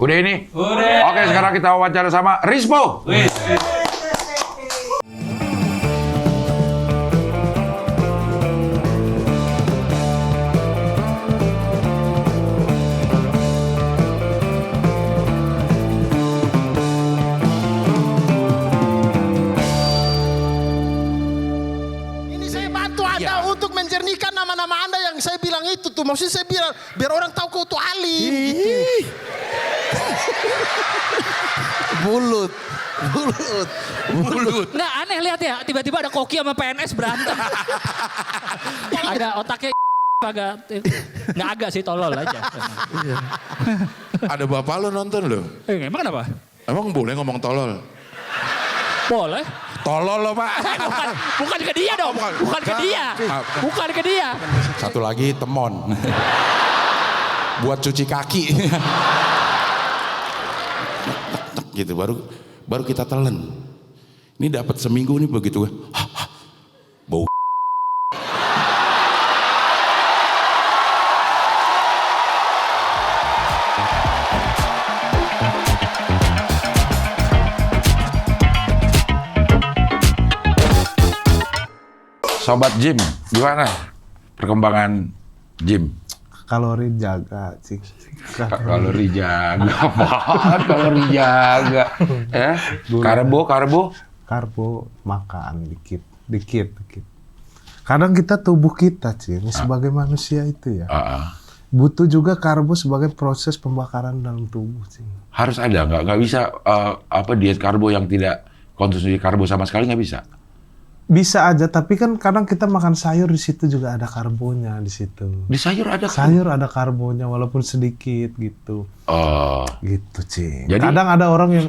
Udah ini? Udah. Oke, sekarang kita wawancara sama Rispo. Ini saya bantu Anda untuk menjernihkan nama-nama Anda yang saya bilang itu tuh. Maksudnya saya bilang biar orang tahu kau tuh alim. Gitu. Bulut. Nggak aneh lihat ya, tiba-tiba ada koki sama PNS berantem. Ada otaknya agak, nggak agak sih tolol aja. Ada bapak lo nonton lo. Emang kenapa? Emang boleh ngomong tolol? Boleh. Tolol lo pak. Bukan ke dia dong, bukan ke dia. Bukan ke dia. Satu lagi temon. Buat cuci kaki. Gitu baru kita telan. Ini dapat seminggu nih begitu. Bau. Sobat Gym, gimana perkembangan gym? Kalori jaga sih. Kalori jaga, apaan kalori jaga? Karbo. Karbo makan dikit. Kadang kita tubuh kita sih sebagai manusia itu ya. Butuh juga karbo sebagai proses pembakaran dalam tubuh sih. Harus ada, nggak bisa diet karbo yang tidak konsumsi karbo sama sekali nggak bisa. Bisa aja, tapi kan kadang kita makan sayur di situ juga ada karbonya di situ. Di sayur ada karbo? Sayur ada karbonya walaupun sedikit gitu. Oh. Gitu, Cing. Jadi, kadang ada orang yang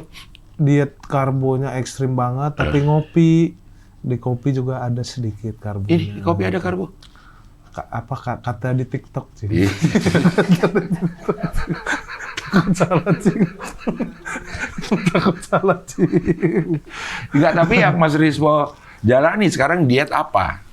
diet karbonya ekstrim banget, tapi ngopi. Di kopi juga ada sedikit karbonya. Di kopi ada karbo? Apa kata di TikTok, Cing? Iya. Takut salah, Cing. Enggak, tapi yang Mas Rispo jalani sekarang diet apa?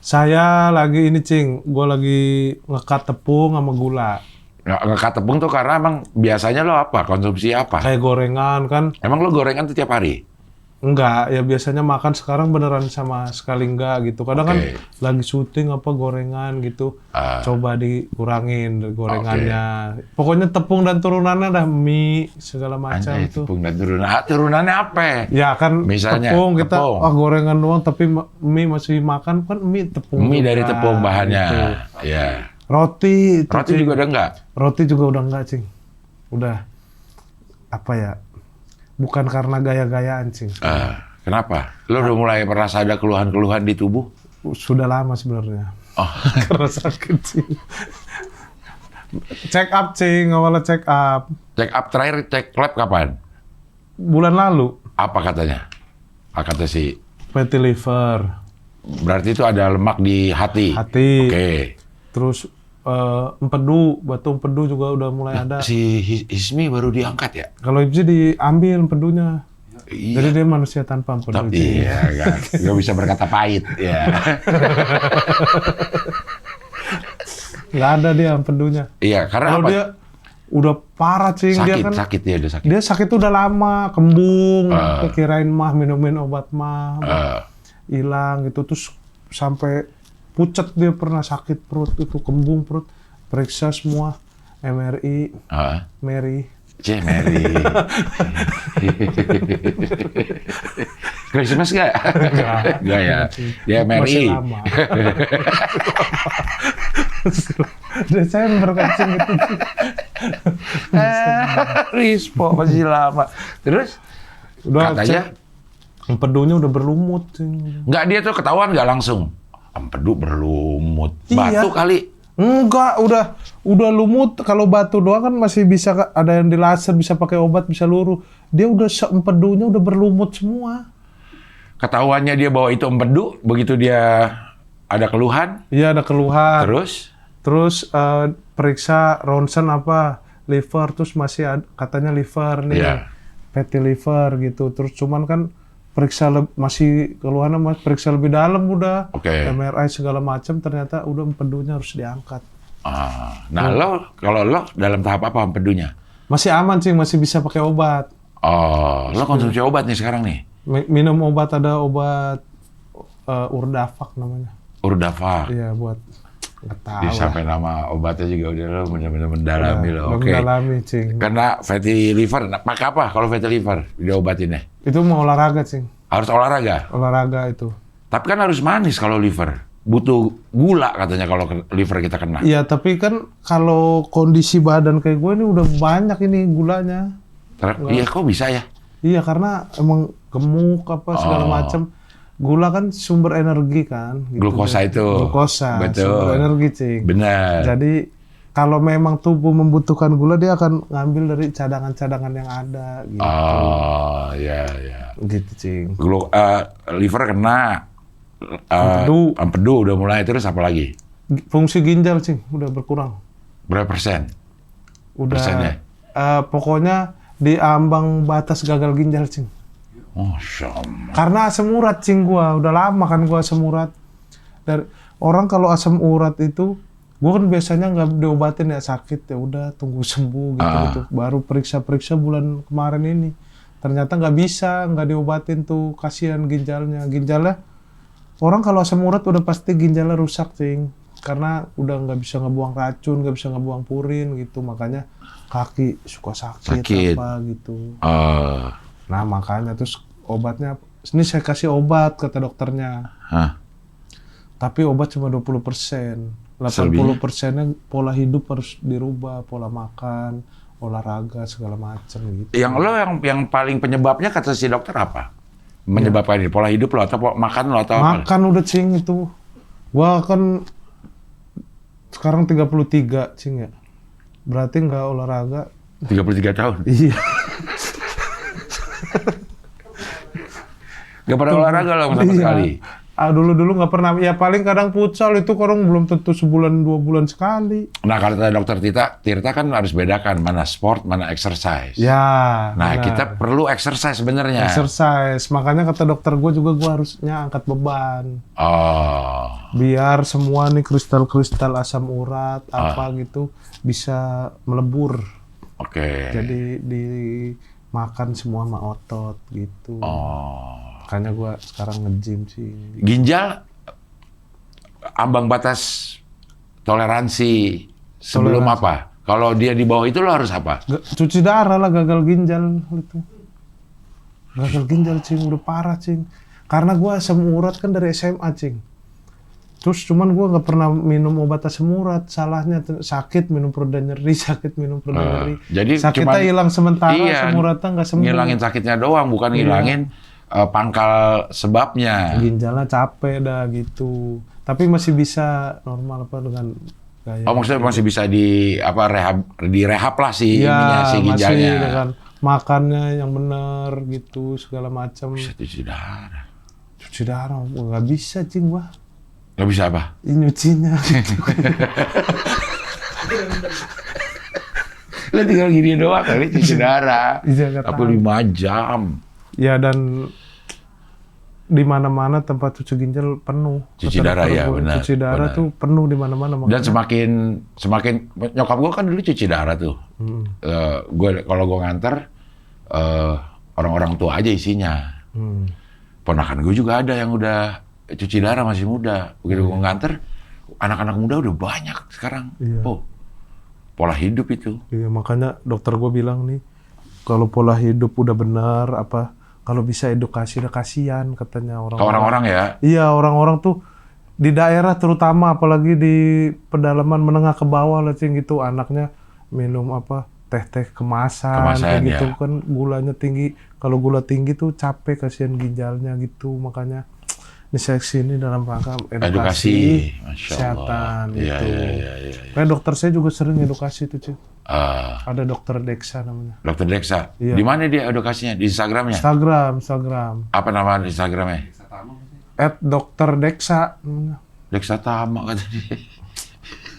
Saya lagi ini, Cing. Gue lagi ngekat tepung sama gula. Ngekat tepung tuh karena emang biasanya lo apa? Konsumsi apa? Kayak gorengan kan. Emang lo gorengan tuh tiap hari? Enggak, ya biasanya makan sekarang beneran sama sekali enggak gitu. Kadang kan lagi syuting apa gorengan gitu. Coba dikurangin gorengannya. Pokoknya tepung dan turunannya dah mie segala macam itu. Tepung dan turunannya apa? Ya kan misalnya, tepung kita gorengan doang tapi mie masih makan kan mie tepung. Mie juga, dari tepung bahannya. Gitu. Ya. Roti itu, Roti juga udah enggak? Roti juga udah enggak, Cing. Udah apa ya? Bukan karena gaya-gayaan, Cing. Kenapa? Lo udah mulai merasa ada keluhan-keluhan di tubuh? Sudah lama sebenarnya. Oh. Karena sakit, Cing. Check up, Cing. Awalnya check up. Check up terakhir cek lab kapan? Bulan lalu. Apa katanya? Kata si Fatty liver. Berarti itu ada lemak di hati. Hati. Oke. Terus empedu, batu empedu juga udah mulai ada. Si Hismi baru diangkat ya? Kalau itu diambil empedunya. Iya. Jadi dia manusia tanpa empedu. Iya, gak bisa berkata pahit. Ya. Nggak ada dia empedunya. Iya, karena kalau apa? dia udah parah, Cing. Sakit, dia kan, sakit dia udah sakit. Dia sakit tuh udah lama, kembung, kirain minumin obat hilang gitu, terus sampai pucat dia pernah sakit perut itu, kembung perut, periksa semua, MRI, Mary. Mary. Christmas gak? Gak ya? Dia Mary. Masih lama. Desember kan, Cing, gitu. Rispo masih lama. Terus? Udah katanya? Empedunya udah berlumut, Cing. Nggak, dia tuh ketahuan nggak langsung. Empedu berlumut. Iya. Batu kali. Enggak, udah lumut. Kalau batu doang kan masih bisa, ada yang dilaser, bisa pakai obat, bisa luruh. Dia udah empedunya udah berlumut semua. Ketahuannya dia bawa itu empedu, begitu dia ada keluhan. Iya, ada keluhan. Terus periksa ronsen liver, terus masih katanya liver nih. Iya. Fatty liver gitu. Terus cuman kan periksa masih keluhannya periksa lebih dalam udah. MRI segala macam, ternyata udah empedunya harus diangkat. Nah, kalau lo dalam tahap apa empedunya? Masih aman Cing, masih bisa pakai obat. Oh, lo konsumsi obat nih sekarang nih? Minum obat, ada obat Urdafak namanya. Urdafak. Iya, buat nggak tahu lah. Sampai nama obatnya juga udah lo benar-benar mendalami lo. Oke. Mendalami Cing. Karena fatty liver, pakai apa kalau fatty liver diobatinnya? Itu mau olahraga Cing. Harus olahraga. Olahraga itu. Tapi kan harus manis kalau liver. Butuh gula katanya kalau liver kita kena. Iya, tapi kan kalau kondisi badan kayak gue ini udah banyak ini gulanya. Iya, kok bisa ya? Iya, karena emang gemuk apa segala macam. Gula kan sumber energi kan. Gitu. Glukosa itu. Glukosa, betul. sumber energi Cing. Benar. Jadi kalau memang tubuh membutuhkan gula, dia akan ngambil dari cadangan-cadangan yang ada. Gitu. Oh, ya. Gitu Cing. Liver kena. Empedu udah mulai, terus apa lagi? Fungsi ginjal Cing udah berkurang. Berapa persen? Udah. Persennya? Pokoknya di ambang batas gagal ginjal Cing. Oh, sama. Karena asam urat Cing gua, udah lama kan gua asam urat. Dari orang kalau asam urat itu, gua kan biasanya nggak diobatin ya, sakit ya udah tunggu sembuh gitu. Baru periksa bulan kemarin ini. Ternyata nggak bisa, nggak diobatin tuh, kasihan ginjalnya. Orang kalau asam urat udah pasti ginjalnya rusak Cing. Karena udah nggak bisa ngebuang racun, nggak bisa ngebuang purin gitu. Makanya kaki suka sakit. Apa gitu. Nah makanya terus obatnya, ini saya kasih obat kata dokternya. Tapi obat cuma 20%. 80%-nya pola hidup harus dirubah, pola makan, olahraga segala macam gitu. Yang paling penyebabnya kata si dokter apa? Menyebabkan ini pola hidup lo atau makan lo atau apa? Makan udah Cing itu. Gua kan sekarang 33 Cing ya. Berarti nggak olahraga 33 tahun. Iya. Gak pernah olahraga lo sama sekali. Dulu nggak pernah. Ya paling kadang futsal itu orang belum tentu sebulan 2 bulan sekali. Nah kata dokter Tirta kan harus bedakan mana sport, mana exercise. Ya. Nah benar. kita perlu exercise sebenarnya. Exercise. Makanya kata dokter gue juga gue harusnya angkat beban. Oh. Biar semua nih kristal-kristal asam urat apa gitu bisa melebur. Oke. Jadi dimakan semua sama otot gitu. Oh. Makanya gue sekarang nge-gym sih. Ginjal ambang batas toleransi sebelum apa? Kalau dia di bawah itu lo harus apa? Cuci darah lah, gagal ginjal itu. Gagal ginjal Cing, udah parah Cing. Karena gue asam urat kan dari SMA Cing. Terus cuman gue nggak pernah minum obat asam urat. Salahnya sakit minum pereda nyeri, sakit minum pereda nyeri. Jadi sakitnya hilang sementara, asam uratnya nggak sembuh. Ngilangin sakitnya doang, bukan ngilangin pangkal sebabnya. Ginjalnya capek dah gitu. Tapi masih bisa normal apa dengan gaya. Oh maksudnya masih bisa direhab lah si ininya, si ginjalnya. Masih dengan makannya yang benar gitu segala macam. Bisa cuci darah. Cuci darah nggak bisa Cing gua. Nggak bisa apa? Nyucinya. Lo tinggal gini doang kali cuci darah. Iya, Apa 5 jam. Ya dan di mana-mana tempat cuci ginjal penuh. Cuci darah ya benar. Cuci darah tuh penuh di mana-mana. Dan semakin nyokap gue kan dulu cuci darah tuh. Kalau gue nganter orang-orang tua aja isinya. Ponakan gue juga ada yang udah cuci darah masih muda. Begitu gue nganter, anak-anak muda udah banyak sekarang. Iya. Oh, pola hidup itu. Iya, makanya dokter gue bilang nih, kalau pola hidup udah benar kalau bisa edukasi udah kasihan katanya orang-orang ya. Iya, orang-orang tuh di daerah terutama apalagi di pedalaman menengah ke bawah lah Cing gitu, anaknya minum teh-teh kemasan kayak gitu ya. Kan gulanya tinggi. Kalau gula tinggi tuh capek, kasihan ginjalnya gitu. Makanya ini saya kesini dalam rangka edukasi kesehatan gitu. Iya. Kayak dokter saya juga sering edukasi tuh Cing. Ada dokter Deksa namanya. Dokter Deksa. Iya. Di mana dia edukasinya? Di Instagramnya? Instagram. Apa nama Instagramnya? @dokter Deksa namanya. Deksa Tama kata dia.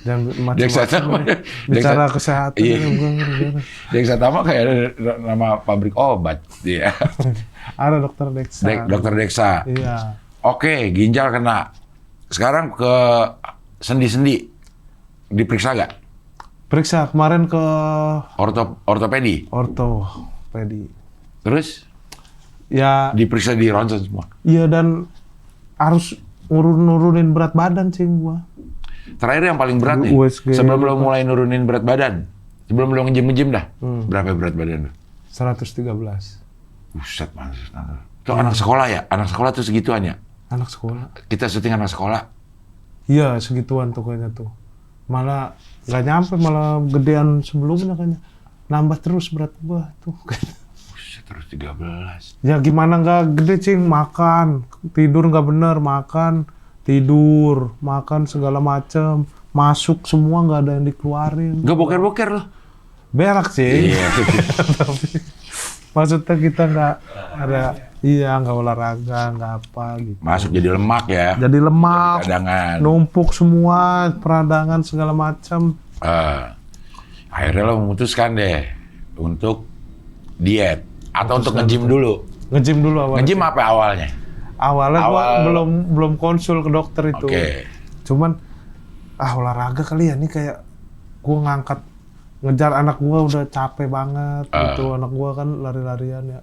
Jangan Deksa macam-macam Tama. ya. Bicara kesehatan. Iya. Ya, Deksa Tama kayak nama pabrik obat dia. ada dokter Deksa. Dokter Deksa. Iya. Oke, ginjal kena. Sekarang ke sendi-sendi. Diperiksa nggak? Periksa kemarin ke Ortopedi. ortopedi. Terus Ya, diperiksa di ronsen semua. iya dan harus nurunin berat badan cing gua. Terakhir yang paling berat nih, USG sebelum lo mulai nurunin berat badan, sebelum lo nge-gym dah, berapa berat badan lo? 113. Buset, Mas. Itu anak sekolah ya? Anak sekolah tuh segituan ya? Anak sekolah. Kita syuting anak sekolah. Iya, segituan tuh kayaknya tuh. Malah nggak nyampe, malah gedean sebelumnya kayaknya. Nambah terus berat gua tuh. Buset, terus 13. Ya gimana nggak gede cing, makan, tidur nggak bener, makan, tidur, makan segala macem, masuk semua nggak ada yang dikeluarin. Nggak boker-boker lo? Berak sih. Iya. Tapi maksudnya kita nggak ada, nggak olahraga, nggak apa gitu. Masuk jadi lemak ya? Jadi lemak, Peradangan. numpuk semua, peradangan segala macam. Akhirnya lo memutuskan deh untuk diet atau untuk nge-gym dulu. Nge-gym dulu awalnya. Nge-gym apa awalnya? Awalnya gua belum konsul ke dokter itu. Oke. Cuman olahraga kali ya, nih kayak gua ngangkat ngejar anak gua udah capek banget gitu. Anak gua kan lari-larian ya.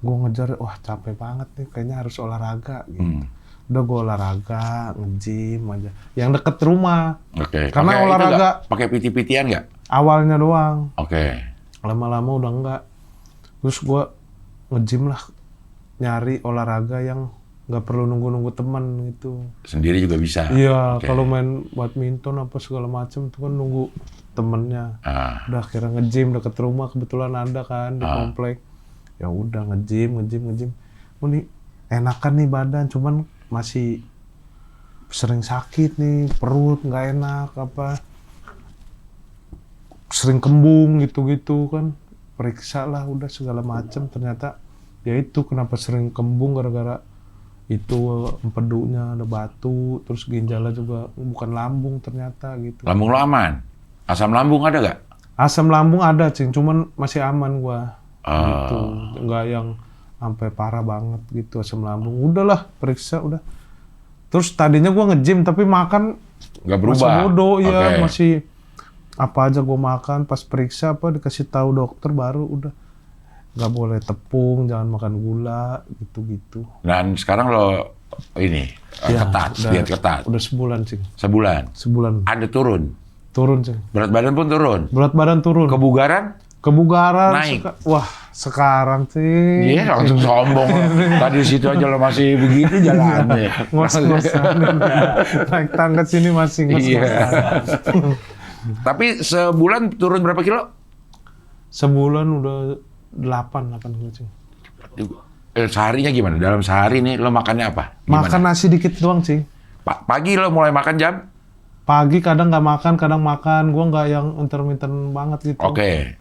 Gua ngejar, wah capek banget nih, kayaknya harus olahraga gitu. Udah gua olahraga, nge-gym aja. Yang deket rumah. Oke. Karena Pakai itu olahraga nggak? Pakai PT-PT-an nggak? awalnya doang. Oke. Lama-lama udah enggak. Terus gua nge-gym lah, nyari olahraga yang nggak perlu nunggu-nunggu teman gitu. Sendiri juga bisa? Iya, Oke. kalau main badminton apa segala macam itu kan nunggu temennya. Udah akhirnya nge-gym deket rumah, kebetulan ada kan di komplek. Ya udah nge-gym. Oh nih enakan nih badan, cuman masih sering sakit nih, perut nggak enak apa. Sering kembung gitu-gitu kan. Periksa lah udah segala macam, ternyata ya itu kenapa sering kembung gara-gara itu empedunya ada batu, terus ginjalnya juga bukan lambung ternyata gitu. Lambung lo aman? Asam lambung ada nggak? Asam lambung ada cing, cuman masih aman gua. Gitu, nggak yang sampai parah banget gitu asam lambung. Udahlah periksa udah. Terus tadinya gua nge-gym tapi makan Nggak berubah? masih bodoh ya, Oke. masih apa aja gua makan, pas periksa apa dikasih tahu dokter baru udah nggak boleh tepung, jangan makan gula gitu-gitu. Dan sekarang lo ini Ya, ketat, diet ketat. Udah sebulan cing. Sebulan. Ada turun. Turun cing. Berat badan pun turun. Berat badan turun. Kebugaran? Kebugaran Naik. wah sekarang sih Iya, langsung sombong. Tadi situ aja lo masih begitu jalannya. ngos-ngosan. Naik tangga sini masih ngos-ngosan. Iya. Tapi sebulan turun berapa kilo? Sebulan udah 8 kilo cing. Seharinya gimana? Dalam sehari nih lo makannya apa? Gimana? Makan nasi dikit doang cing. Pagi lo mulai makan jam? Pagi kadang nggak makan, kadang makan. Gua nggak yang intermittent banget gitu. Oke.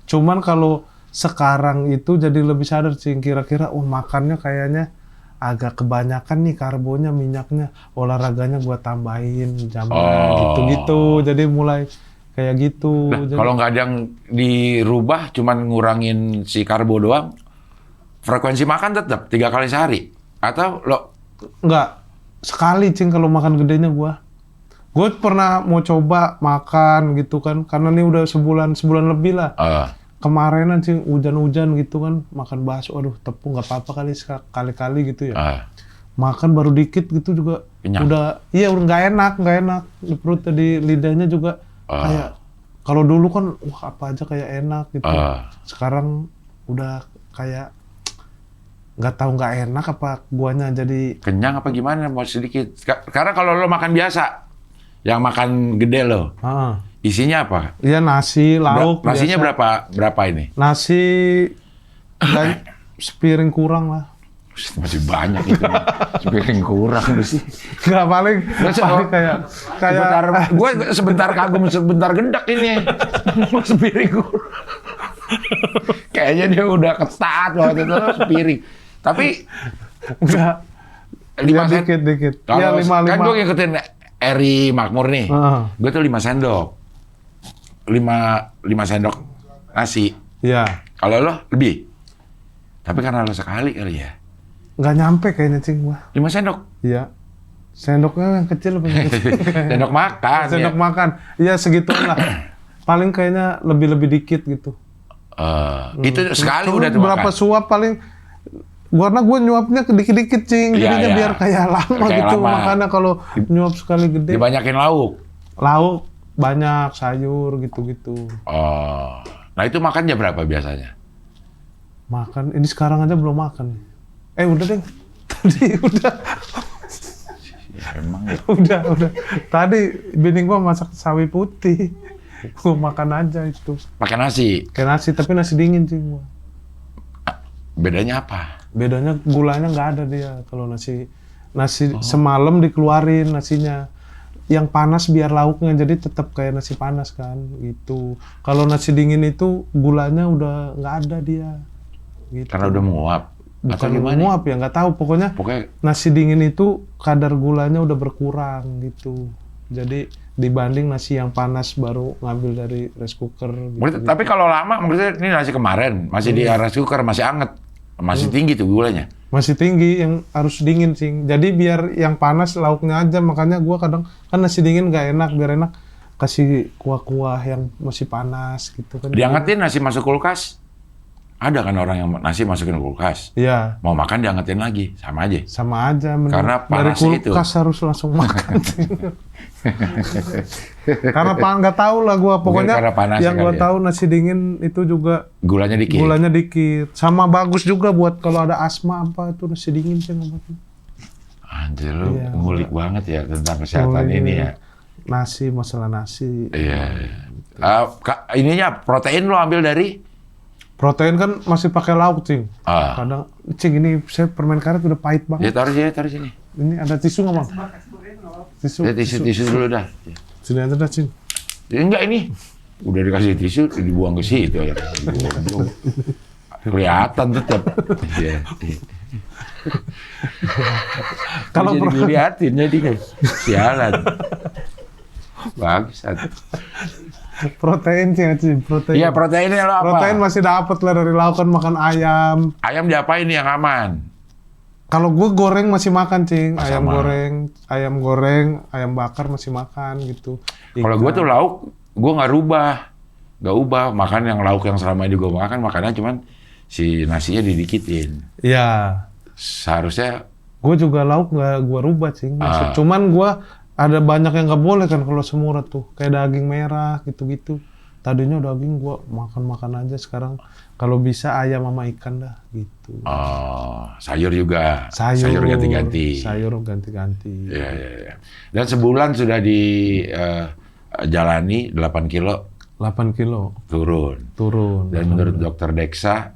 Cuman kalau sekarang itu jadi lebih sadar cing, kira-kira makannya kayaknya agak kebanyakan nih karbonya, minyaknya, olahraganya gua tambahin jamnya gitu-gitu. Jadi mulai kayak gitu. Nah, Jadi, kalau nggak ada yang dirubah, cuman ngurangin si karbo doang, frekuensi makan tetap 3 kali sehari? Atau lo? enggak, sekali cing kalau makan gedenya gua. Gue pernah mau coba makan gitu kan, karena ini udah sebulan lebih lah. Kemarinan sih hujan-hujan gitu kan, makan bakso, aduh tepung nggak apa-apa kali gitu ya. Makan baru dikit gitu juga Kenyang. udah nggak enak di perut, di lidahnya juga kayak kalau dulu kan apa aja kayak enak gitu. Sekarang udah kayak nggak tahu nggak enak apa guanya jadi Kenyang apa gimana? Mau sedikit. Karena kalau lo makan biasa, yang makan gede lo, isinya apa? iya nasi lauk Nasinya biasa. berapa ini? Nasi dan sepiring kurang lah. Masih banyak itu. Sepiring kurang sih. Nggak paling kayak Gue sebentar kagum, sebentar gendak ini. Sepiring kurang. Kayaknya dia udah ketat waktu itu sepiring. Tapi nggak 5 dikit. Kalau Ya 5. kan gue ngikutin Eri Makmur nih. Gue tuh 5 sendok. 5 sendok nasi. Iya. Kalau lo lebih. Tapi karena lo sekali kali ya. Nggak nyampe kayaknya cing gua. 5 sendok. Iya. Sendoknya yang kecil apa yang kecil? Sendok makan. Sendok ya. makan. Iya segituan lah. paling kayaknya lebih dikit gitu. Itu sekali Cuma udah tuh berapa makan. suap paling, karena gue nyuapnya dikit-dikit cing, Iya, jadinya iya. biar kayak lama Kayak gitu. lama. Makanya kalau nyuap sekali gede, Dibanyakin lauk. lauk banyak, sayur gitu-gitu. Oh. Nah itu makannya berapa biasanya? Makan, ini sekarang aja belum makan. Udah deh. Tadi udah. Ya, emang ya. udah. Tadi bini gua masak sawi putih. Gua makan aja itu. Pakai nasi. Kayak nasi, tapi nasi dingin sih gua. Bedanya apa? Bedanya gulanya nggak ada dia. Kalau nasi semalam dikeluarin nasinya. Yang panas biar lauknya, jadi tetap kayak nasi panas kan gitu. Kalau nasi dingin itu gulanya udah nggak ada dia. Gitu. Karena udah menguap. Atau Bukan gimana? menguap ya, nggak tahu. Pokoknya nasi dingin itu kadar gulanya udah berkurang gitu. Jadi dibanding nasi yang panas baru ngambil dari rice cooker. Gitu. Tapi kalau lama, maksudnya ini nasi kemarin masih di rice cooker, masih anget, masih tinggi tuh gulanya. Masih tinggi, yang harus dingin sih. Jadi biar yang panas lauknya aja, makanya gua kadang kan nasi dingin nggak enak, biar enak kasih kuah-kuah yang masih panas gitu kan. Diangetin nasi masuk kulkas. Ada kan orang yang nasi masukin kulkas. Iya. Mau makan diangetin lagi, sama aja. Sama aja. Karena dari panas kulkas itu. harus langsung makan. Karena nggak tahu lah gua. Pokoknya yang gua tahu nasi dingin itu juga gulanya dikit. Gulanya dikit. Sama bagus juga buat kalau ada asma apa itu nasi dingin sih ngobatnya. Anjir lu ngulik banget ya tentang kesehatan ini ya. Nasi, masalah nasi. Iya. Ininya protein lo ambil dari? Protein kan masih pakai lauk, Cing. Kadang, Cing, ini saya permen karet udah pahit banget. Ya taruh sini. Ini ada tisu nggak, Bang? Tisu dulu dah. Sini aja dah, Cing. Enggak ini. Udah dikasih tisu, dibuang ke situ ya. Kelihatan tetap. Iya. Kalau jadi dilihatin jadi kan. Sialan. Bagus. Protein sih, protein. Iya, proteinnya lo apa? Protein masih dapat lah dari lauk, kan makan ayam. Ayam diapain yang aman? Kalau gue goreng masih makan, Cing. Ayam Sama. goreng, ayam bakar masih makan gitu. Kalau gue tuh lauk, gue nggak ubah. Makan yang lauk yang selama ini gue makan, makannya cuman si nasinya didikitin. Iya. Seharusnya. Gue juga lauk nggak gue rubah, Cing. Cuman gue ada banyak yang nggak boleh kan kalau semurut tuh, kayak daging merah gitu-gitu. Tadinya daging gua makan aja, sekarang kalau bisa ayam sama ikan dah gitu. Oh, sayur juga. Sayur ganti-ganti. Sayur ganti-ganti. Iya. Dan sebulan sudah dijalani 8 kilo 8 kilo turun. Dan menurut Dokter Deksa,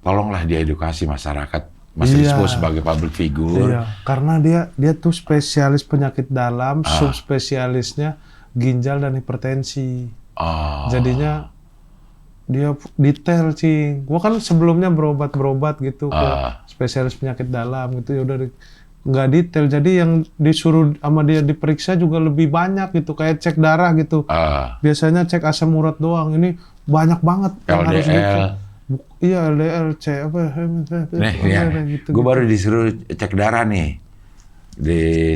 tolonglah diedukasi masyarakat. Mas Iya. Rispo sebagai public figure. Iya, karena dia tuh spesialis penyakit dalam, subspesialisnya ginjal dan hipertensi. Jadinya dia detail sih. Gua kan sebelumnya berobat gitu ke spesialis penyakit dalam gitu, ya udah nggak detail. Jadi yang disuruh sama dia diperiksa juga lebih banyak gitu, kayak cek darah gitu. Biasanya cek asam urat doang, ini banyak banget yang harus dicek. Iya, LDL, C apa? Nih, ya. Gitu, Gue baru disuruh cek darah nih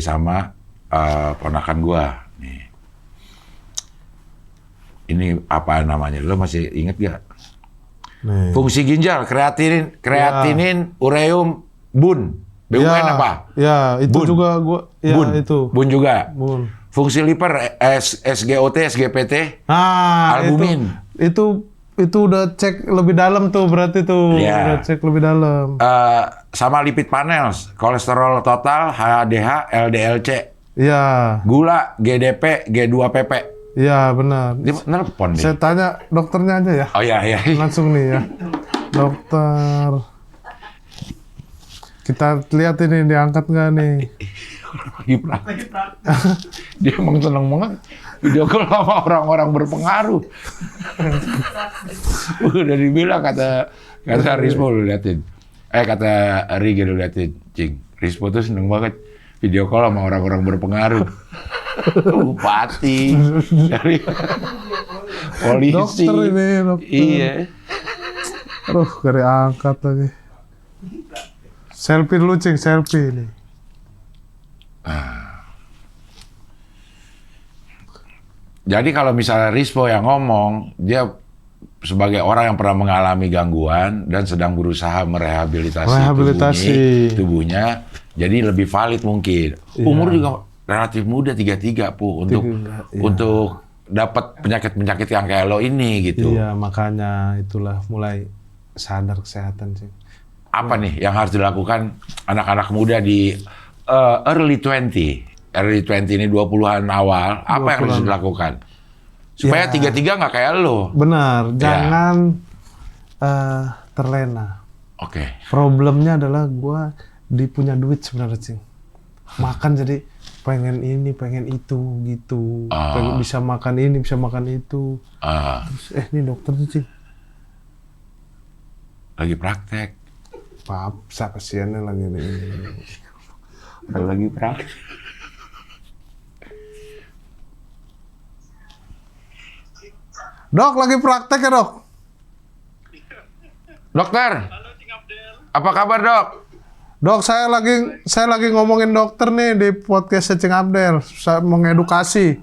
sama ponakan gue. Nih, ini apa namanya? Lo masih inget gak? Nih. Fungsi ginjal, kreatinin, ureum, bun. BUN Ya, apa? Ya, itu Bun. juga gua. Ya, Bun. itu. Bun juga. Bun. Fungsi liver, SGOT, SGPT, Nah, albumin. Itu udah cek lebih dalam tuh berarti tuh. Iya. Udah cek lebih dalam. Sama lipid panels, kolesterol total, HDH, LDLC, Iya. gula, GDP, G2PP. Iya, benar. Dia nelpon nih. Saya tanya dokternya aja ya. Oh iya. Langsung nih ya. Dokter. Kita lihat ini diangkat nggak nih? Lagi praktek. Dia emang seneng banget video call sama orang-orang berpengaruh. Udah dibilang kata Rispo lu liatin. Kata Rigi lu liatin. Cing, Rispo tuh seneng banget video call sama orang-orang berpengaruh. Bupati, dari polisi. Dokter ini, dokter. Iya. Aduh, gak diangkat lagi. Selfie dulu, Cing, selfie nih. Jadi kalau misalnya Rispo yang ngomong, dia sebagai orang yang pernah mengalami gangguan dan sedang berusaha merehabilitasi tubuhnya, jadi lebih valid mungkin. Umur juga relatif muda, 33 untuk dapat penyakit-penyakit yang kayak lo ini gitu. Iya, makanya itulah mulai sadar kesehatan sih. Apa nih yang harus dilakukan anak-anak muda di early 20? Early 20 ini 20-an awal, apa yang harus dilakukan? Supaya 33 nggak kayak lo. Benar, jangan terlena. Oke. Problemnya adalah gua punya duit sebenarnya sih. Makan jadi pengen ini, pengen itu gitu. Pengen bisa makan ini, bisa makan itu. Terus ini dokter tuh Cing. Lagi praktek. Siapa pasiennya lagi ini. Lagi praktek. Dok, lagi praktek ya dok? Dokter. Apa kabar dok? Dok, saya lagi ngomongin dokter nih di podcast Cing Abdel. Saya mengedukasi.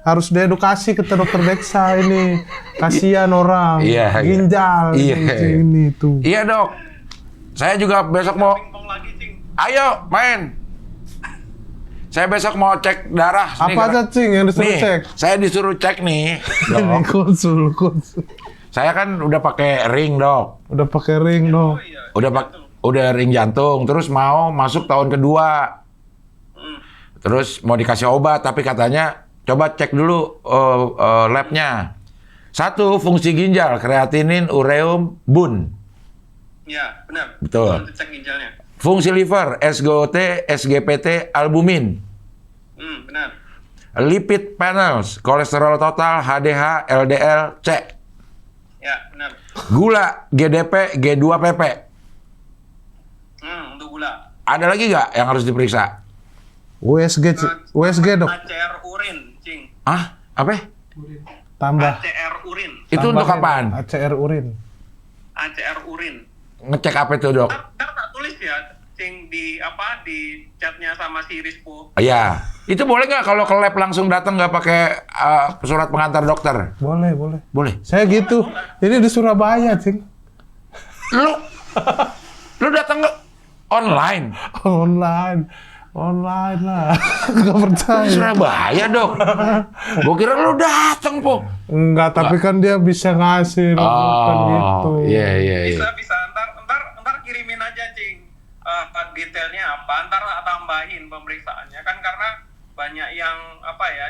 Harus diedukasi ke dokter Deksa ini. Kasihan orang. Ginjal. Ini tuh. Iya dok. Saya juga besok mau. Ayo main. Saya besok mau cek darah. Apa aja Cing yang disuruh cek? Saya disuruh cek nih. Ini konsul. Saya kan udah pakai ring dok. Udah pakai ring dok. Udah ring jantung. Terus mau masuk tahun kedua. Terus mau dikasih obat, tapi katanya coba cek dulu labnya. 1, fungsi ginjal, kreatinin, ureum, bun. Ya, benar. Betul. Cek ginjalnya. Fungsi liver, SGOT, SGPT, albumin. Benar. Lipid panels, kolesterol total, HDH, LDL, C. Ya, benar. Gula, GDP, G2PP. Untuk gula. Ada lagi nggak yang harus diperiksa? USG dok. ACR urin, Cing. Apa? Tambah. ACR urin. Itu untuk kapan? ACR urin. ACR urin. Ngecek apa itu dok? Ntar tak tulis ya, Cing, di chatnya sama si Rispo. Iya. Itu boleh nggak kalau ke lab langsung datang nggak pakai surat pengantar dokter? Boleh. Boleh. Saya gitu. Ini di Surabaya, Cing. Lu datang online? Online lah. Nggak percaya. Surabaya dok. Gua kira lu datang po. Enggak, tapi kan dia bisa ngasih rujukan gitu. Iya. Bisa. Ntar kirimin aja, Cing. Detailnya apa, ntar tambahin pemeriksaannya. Kan karena banyak yang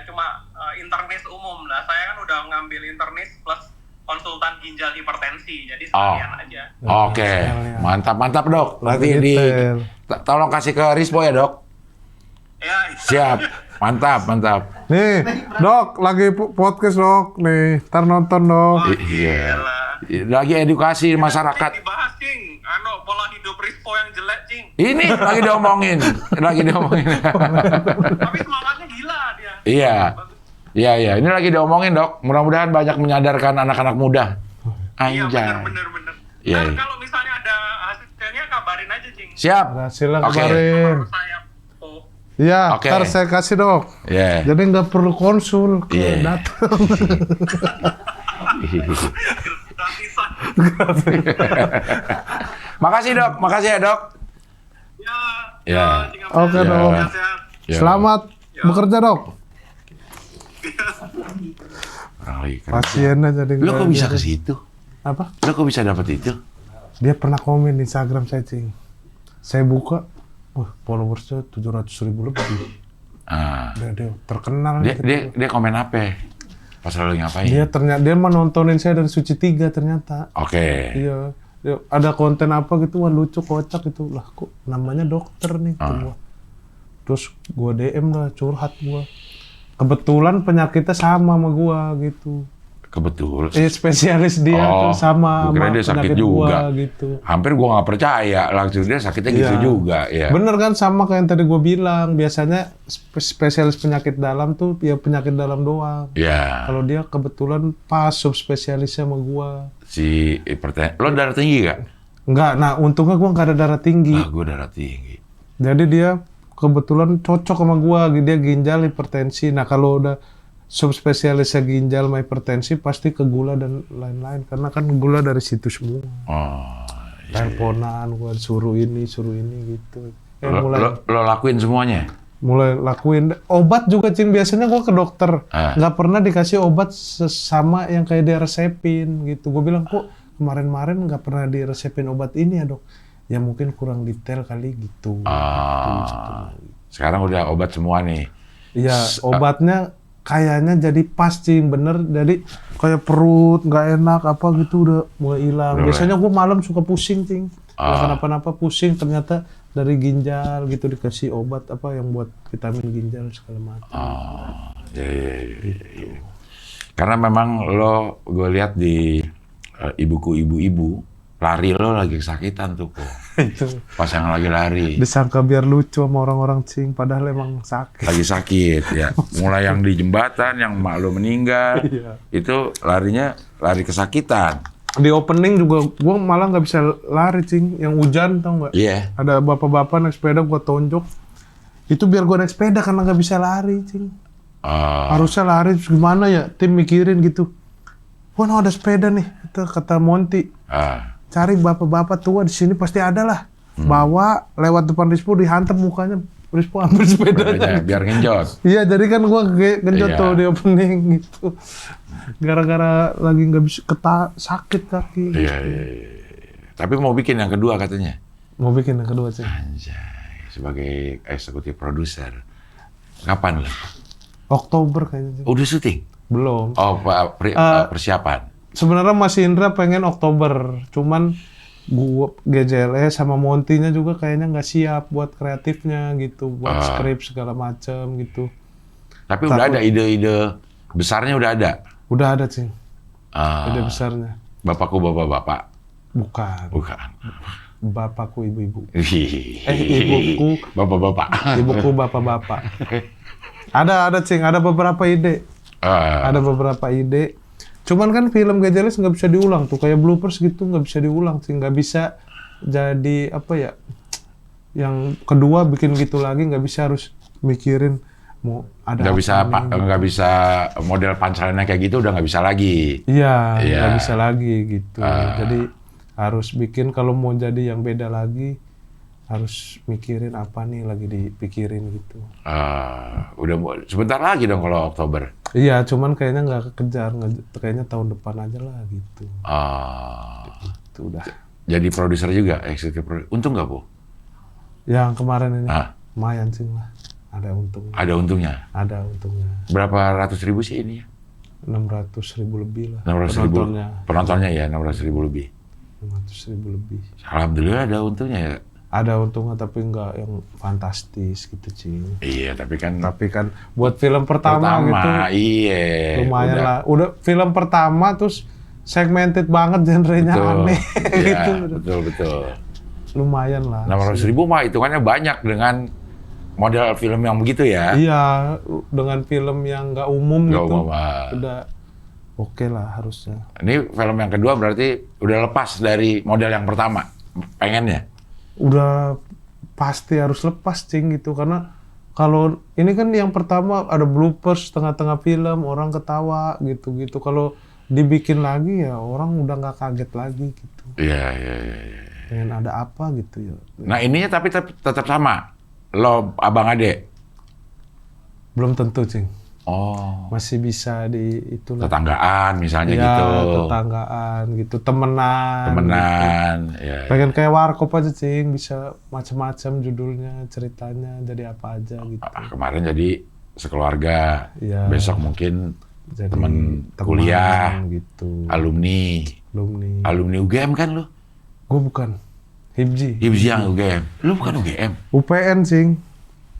cuma internis umum. Nah, saya kan udah ngambil internis plus konsultan ginjal hipertensi. Jadi sekalian aja. Oke. Mantap dok. Nanti tolong kasih ke Rispo ya dok. Ya, Siap. Mantap. Nih, dok, lagi podcast dok. Nih, ntar nonton dok. Iya. Lagi edukasi masyarakat. Dibahas, Cing. Pola hidup Rispo yang jelek, Cing. Ini lagi diomongin. Tapi semangatnya gila dia. Iya. Ini lagi diomongin dok. Mudah-mudahan banyak menyadarkan anak-anak muda. Iya, Anjay. bener. Iya. Kalau misalnya ada hasilnya, kabarin aja, Cing. Siap. Hasilnya Oke. kemarin. Baru saya Iya, Oke. ntar saya kasih dok. Iya. Jadi nggak perlu konsul ke datang. gratisan. Makasih dok. Makasih ya dok. Ya. Cing Abdel. Oke, dok. Sehat. Ya. Selamat bekerja dok. Orang lagi kerja. Pasiennya jadi Lo kok nggak bisa jadi. ke situ? Apa? Lo kok bisa dapat itu? Dia pernah komen di Instagram saya, Cing. Saya buka, followersnya 700.000 lebih. Dia terkenal. Dia komen apa? Pas lo ngapain? Dia menontonin saya dari Suci 3 ternyata. Oke. Iya. Ada konten apa gitu, wah lucu, kocak gitu. Lah kok namanya dokter nih. Gua. Terus gua DM lah, curhat gua. Kebetulan penyakitnya sama gua gitu. Kebetul. Spesialis dia tuh sama gua kira dia sakit penyakit juga. gua gitu. Hampir gua nggak percaya, langsung dia sakitnya gitu Iya. juga. Ya. Bener kan, sama kayak yang tadi gua bilang. Biasanya spesialis penyakit dalam tuh ya penyakit dalam doang. Ya. Kalau dia kebetulan pas subspesialisnya sama gua. Si hipertensi. Lo darah tinggi gak? Enggak, nah untungnya gua nggak ada darah tinggi. Gua darah tinggi. Jadi dia kebetulan cocok sama gua, dia ginjal hipertensi. Nah kalau udah subspesialisnya ginjal sama hipertensi pasti ke gula dan lain-lain karena kan gula dari situ semua. Oh. Teleponan gua suruh ini gitu. Lo lakuin semuanya? Mulai lakuin obat juga Cing, biasanya gua ke dokter nggak pernah dikasih obat sama yang kayak dia resepin gitu. Gua bilang kok kemarin-kemarin nggak pernah diresepin obat ini ya dok, ya mungkin kurang detail kali gitu. Sekarang udah obat semua nih. Iya, obatnya kayaknya jadi pas Cing, bener. Jadi kayak perut nggak enak apa gitu udah mulai hilang. Biasanya gua malam suka pusing Cing, nggak kenapa-napa pusing, ternyata dari ginjal gitu dikasih obat apa yang buat vitamin ginjal segala macam. Iya. Karena memang lo, gue lihat di ibuku ibu-ibu lari lo lagi kesakitan tuh kok. Itu Pas yang lagi lari. disangka biar lucu sama orang-orang Cing, padahal emang sakit. Lagi sakit ya. Mulai yang di jembatan, yang mak lo meninggal, Iya. itu larinya lari kesakitan. Di opening juga gue malah nggak bisa lari Cing, yang hujan tau nggak? Iya. Ada bapak-bapak naik sepeda gue tonjok, itu biar gue naik sepeda karena nggak bisa lari Cing. Harusnya lari, terus gimana ya tim mikirin gitu. Wah ada sepeda nih, kata Monty. Cari bapak-bapak tua di sini pasti ada lah. Bawa lewat depan Rispo dihantam mukanya, Rispo ambil sepedanya. Biar ngenjot. Iya, jadi kan gua genjot Iya. tuh di opening gitu. Gara-gara lagi nggak bisa sakit kaki. Iya. Tapi mau bikin yang kedua katanya. Mau bikin yang kedua Cing. Anjay, sebagai eksekutif produser. Kapan lo? Oktober kayaknya Cing. Udah syuting? Belum. Oh, persiapan. Sebenarnya Mas Indra pengen Oktober, cuman gua GJLE sama Monty-nya juga kayaknya nggak siap buat kreatifnya gitu, buat skrip segala macam gitu. Tapi udah ada ide-ide besarnya udah ada. Udah ada Cing, ide besarnya. Bapakku bapak-bapak. Bukan, Bukan. bapakku ibu-ibu. Ibuku bapak-bapak. Ibuku bapak-bapak. Ada Cing, ada beberapa ide. Ada beberapa ide. Cuman kan film Gajeles nggak bisa diulang tuh, kayak bloopers gitu nggak bisa diulang sih, nggak bisa jadi apa ya, yang kedua bikin gitu lagi nggak bisa, harus mikirin mau ada nggak bisa model punchline kayak gitu udah nggak bisa lagi. Iya, nggak bisa lagi gitu. Jadi harus bikin, kalau mau jadi yang beda lagi harus mikirin apa nih lagi dipikirin gitu. Udah sebentar lagi dong kalau Oktober. Iya, cuman kayaknya nggak kekejar, kayaknya tahun depan aja lah gitu. Itu udah. Jadi produser juga, eksekutif produser. Untung nggak, Bu? Yang kemarin ini, lumayan sih lah. Ada untungnya. Ada untungnya? Ada untungnya. Berapa ratus ribu sih ini ya? 600.000 lebih lah. 600.000. Penontonnya ya, 600.000 lebih. 600.000 lebih. Alhamdulillah ada untungnya ya. Ada untungnya tapi nggak yang fantastis gitu Cing. Iya, tapi kan buat film pertama gitu. Iya. Lumayan lah. Udah film pertama terus segmented banget, genrenya aneh. Iya, gitu. betul. Lumayan lah. 600.000 mah hitungannya banyak dengan model film yang begitu ya. Iya, dengan film yang nggak umum Nggak gitu. umum, Udah oke lah harusnya. Ini film yang kedua berarti udah lepas dari model yang pertama. Pengennya? Udah pasti harus lepas Cing gitu, karena kalau ini kan yang pertama ada bloopers tengah-tengah film, orang ketawa gitu-gitu. Kalau dibikin lagi ya orang udah nggak kaget lagi gitu. Iya. Pengen ada apa gitu ya. Nah ininya tapi tetap sama. Lo abang adek? Belum tentu Cing. Oh. Masih bisa di itu lah. Tetanggaan misalnya Ya, gitu. tetanggaan gitu, temenan. Gitu. Ya. Pengen kayak warkop aja Cing, bisa macam-macam judulnya, ceritanya jadi apa aja gitu. Kemarin jadi sekeluarga. Iya. Besok mungkin Jadi teman kuliah, gitu. alumni UGM kan lo? Gue bukan. Hibji. yang UGM. Lu bukan UGM? UPN Cing.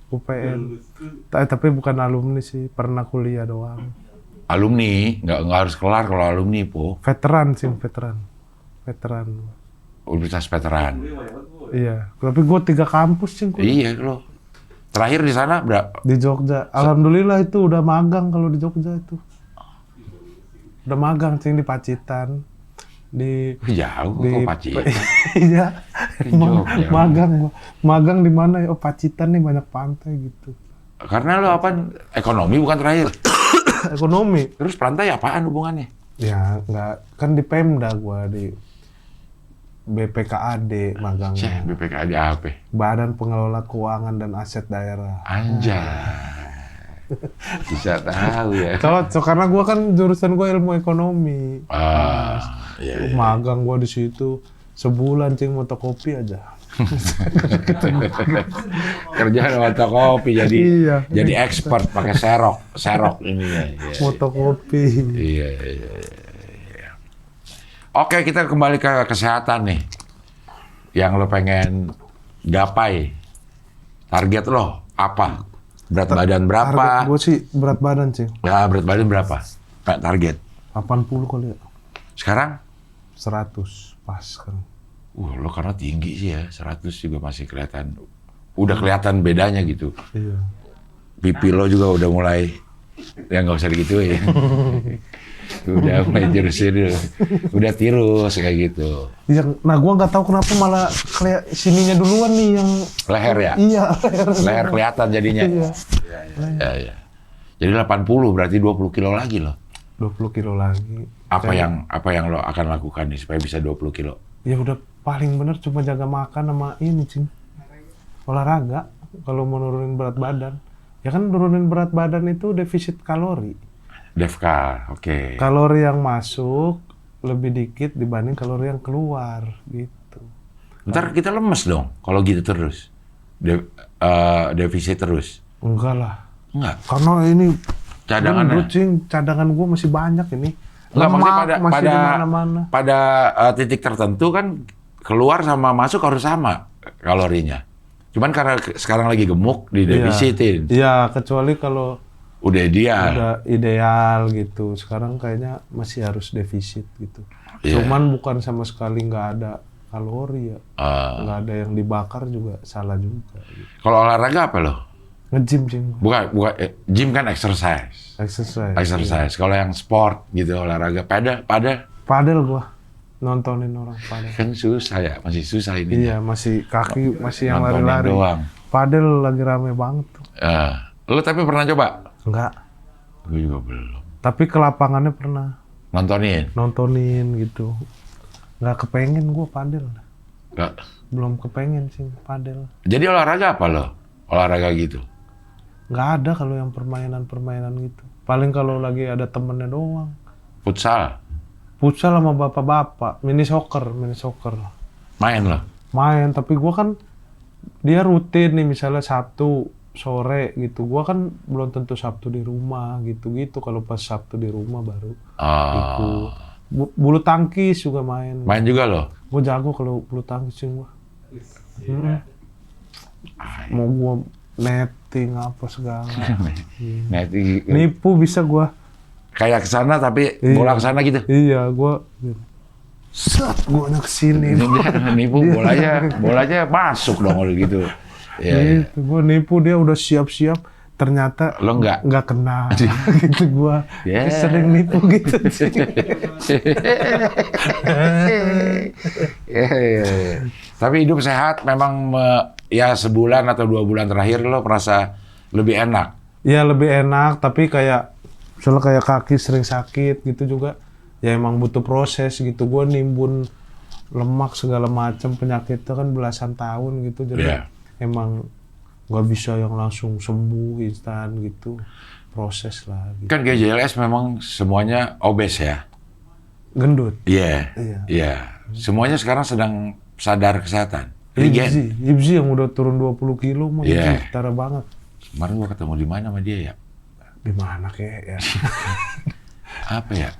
UPN. Tapi bukan alumni sih, pernah kuliah doang. Alumni, nggak harus kelar kalau alumni, Po. Veteran Cing, veteran. Universitas Veteran. Iya, tapi gue 3 kampus Cing. Iya, lo. Terakhir di sana berapa? Di Jogja. Alhamdulillah itu udah magang kalau di Jogja itu. Udah magang Cing di Pacitan. Jauh kok Pacitan. Iya. Jogja. Magang di mana ya? Oh, Pacitan nih banyak pantai gitu. Karena lo apa? Ekonomi bukan terakhir. Ekonomi. Terus Prantai apaan hubungannya? Ya nggak, kan di Pemda gua di BPKAD magangnya. BPKAD apa? Badan Pengelola Keuangan dan Aset Daerah. Anjay. Bisa tahu ya. Cocok karena gua kan jurusan gua ilmu ekonomi. Iya. Magang gua di situ sebulan cing fotokopi aja. Kerjaan fotokopi jadi Iya. jadi expert pakai serok ini ya. Fotokopi. Iya. Oke, kita kembali ke kesehatan nih. Yang lo pengen gapai. Target lo apa? Berat badan berapa? Target gua sih berat badan cing. Ya, berat badan berapa? Kayak target. 80 kali ya. Sekarang? 100 pas kan. Lo karena tinggi sih ya, 100 juga masih kelihatan. Udah kelihatan bedanya gitu. Iya. Pipi lo juga udah mulai, ya nggak usah digituin. Udah mulai jerusin, udah tirus kayak gitu. Iya, nah gua nggak tahu kenapa malah sininya duluan nih yang Leher ya? Iya, Leher kelihatan jadinya. Iya. Iya. Jadi 80 berarti 20 kilo lagi lo. 20 kilo lagi. Apa yang lo akan lakukan nih supaya bisa 20 kilo? Ya udah paling bener cuma jaga makan sama ini cing. Olahraga kalau mau nurunin berat badan. Ya kan nurunin berat badan itu defisit kalori. Defkal, oke. Kalori yang masuk lebih dikit dibanding kalori yang keluar gitu. Ntar kita lemes dong kalau gitu terus. Defisit terus. Enggak lah. Enggak. Karena ini Cadangannya. gendut, cing, cadangan gua masih banyak ini. Enggak, maksudnya Lemak masih di mana-mana. pada titik tertentu kan keluar sama masuk harus sama kalorinya. Cuman karena sekarang lagi gemuk di defisitin. Iya, kecuali kalau Udah ideal. udah ideal gitu. Sekarang kayaknya masih harus defisit gitu. Iya. Cuman bukan sama sekali nggak ada kalori ya. Nggak ada yang dibakar juga salah juga. Gitu. Kalau olahraga apa lo? Nge-gym, cing. Bukan gym kan exercise. Exercise. Kalau yang sport gitu olahraga Padel gua nontonin orang padel. kan susah ya, masih susah ini. Iya, masih kaki masih yang Nontonin lari-lari. doang. Padel lagi rame banget tuh. Lo tapi pernah coba? Enggak. Gue juga belum. Tapi ke lapangannya pernah Nontonin gitu. Nggak kepengen gua padel. Nggak. Belum kepengen sih padel. Jadi olahraga apa lo? Olahraga gitu? Nggak ada kalau yang permainan-permainan gitu. Paling kalau lagi ada temennya doang. Futsal? Futsal sama bapak-bapak. Mini soccer. Main lo? Main, tapi gua kan dia rutin nih misalnya Sabtu sore gitu. Gua kan belum tentu Sabtu di rumah gitu-gitu. Kalau pas Sabtu di rumah baru gitu. Bulu tangkis juga main. Main juga lo? Gua jago kalau bulu tangkis sih gua. Mau gua netting apa segala. Nipu bisa gua. Kayak kesana tapi bola kesana gitu? Iya, gua set gua kesini. Nipu bolanya masuk dong kalau gitu. Gitu, gua nipu dia udah siap-siap, ternyata Lo nggak kena. Gitu gua. Sering nipu gitu. Tapi hidup sehat memang ya sebulan atau 2 bulan terakhir lo merasa lebih enak. Iya lebih enak, tapi kayak misalnya kayak kaki sering sakit gitu juga. Ya emang butuh proses gitu. Gua nimbun lemak segala macam penyakit itu kan belasan tahun gitu. Jadi emang nggak bisa yang langsung sembuh instan gitu. Proses lah. Gitu. Kan GJLS memang semuanya obes ya? Gendut. Iya. Semuanya sekarang sedang sadar kesehatan. Ibzi yang udah turun 20 kilo mah setara banget. Kemarin gua ketemu di mana sama dia ya? Di mana kayak ya? Apa ya?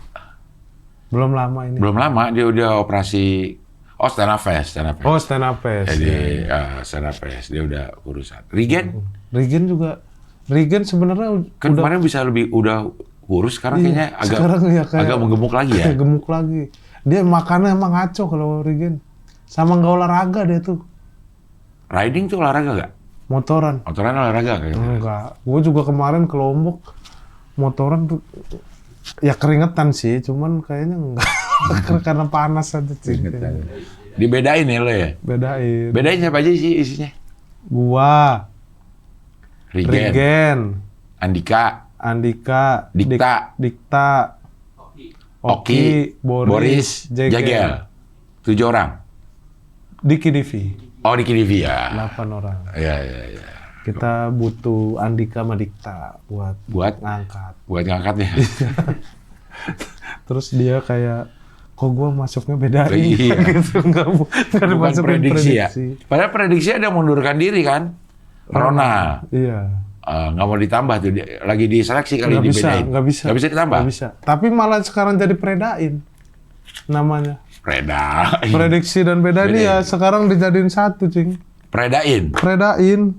Belum lama ini. Belum lama dia udah operasi. Oh, stand up fest. Oh, stand up fest. Jadi stand up fest dia udah urusan. Regen juga. Regen sebenarnya kan udah kemarin bisa udah kurus, sekarang kayaknya agak menggemuk lagi ya. Gemuk lagi. Dia makannya emang ngaco kalau Regen. Sama nggak olahraga dia tuh. Riding tuh olahraga nggak? Motoran olahraga kayaknya. Enggak. Gue juga kemarin ke Lombok motoran tuh ya keringetan sih, cuman kayaknya enggak. Karena panas aja sih. Dibedain ya lo ya? Bedain siapa aja sih isinya? Gua. Regen. Andika. Andika, Dikta, Oki, Boris, Jagel. 7 orang. Diki Divi. Oh, Diki Divi ya. 8 orang. Iya. Kita butuh Andika sama Dikta buat ngangkat. Buat ngangkatnya. Terus dia kayak, kok gue masuknya beda Iya. gitu. Nggak Bukan dimasukin prediksi ya. Padahal prediksi ada mundurkan diri kan. Rona. Iya. Nggak mau ditambah tuh. Lagi diseleksi kali Nggak bisa, dibedain. nggak bisa. Nggak bisa ditambah? Nggak bisa. Tapi malah sekarang jadi Predain namanya. Predain. Prediksi dan beda ini ya Bedain. sekarang dijadiin satu, Cing. Predain. Predain.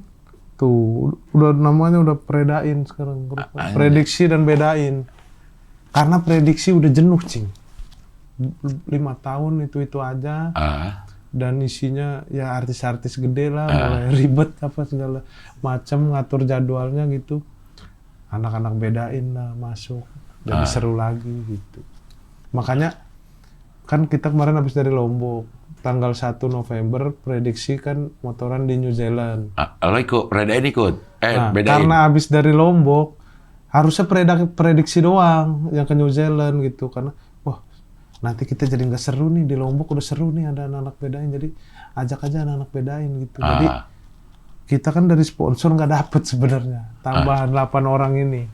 Tuh, udah namanya udah Predain sekarang. Prediksi dan bedain. Karena prediksi udah jenuh, Cing. 5 tahun itu aja. Dan isinya ya artis-artis gede lah, mulai ribet apa segala macam, ngatur jadwalnya gitu. Anak-anak bedain lah masuk, jadi seru lagi gitu. Makanya kan kita kemarin habis dari Lombok, tanggal 1 November prediksi kan motoran di New Zealand. Lo ikut, Predain ikut? Bedain. Karena habis dari Lombok harusnya prediksi doang yang ke New Zealand gitu, karena wah nanti kita jadi nggak seru nih, di Lombok udah seru nih ada anak-anak bedain, jadi ajak aja anak-anak bedain gitu. Jadi kita kan dari sponsor nggak dapet sebenarnya tambahan 8 orang ini.